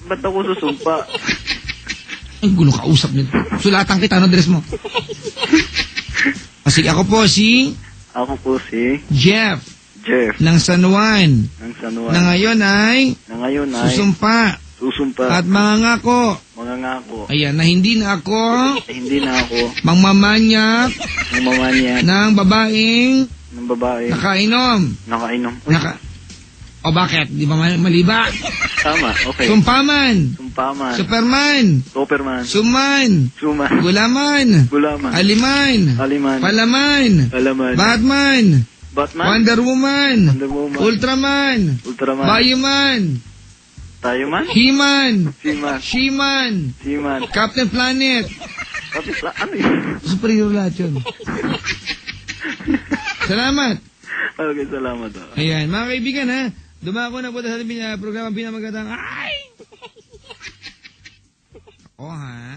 Ba't ako susumpa? Ay, gulo kausap nito. Sulatan kita, ano dress mo? Sige, ako po si... Ako po si... Jeff. Ng San Juan. Na ngayon ay... Susumpa. At mangangako. Ayan, na hindi na ako... Mangmamanyak. Ng babaeng... Nakainom. O bakit? Di ba maliba? Tama, okay. Sumpaman. Superman. Suman. Gulaman. Aliman. Palaman. Batman. Wonder Woman. Ultraman. Bayuman. He-Man. She-Man. Captain Planet. Ano yun? Superior lahat yun. Salamat. Okay, salamat. Ayan, mga kaibigan ha. Dumako na po sa programa pinamagandang. Ay! O ha?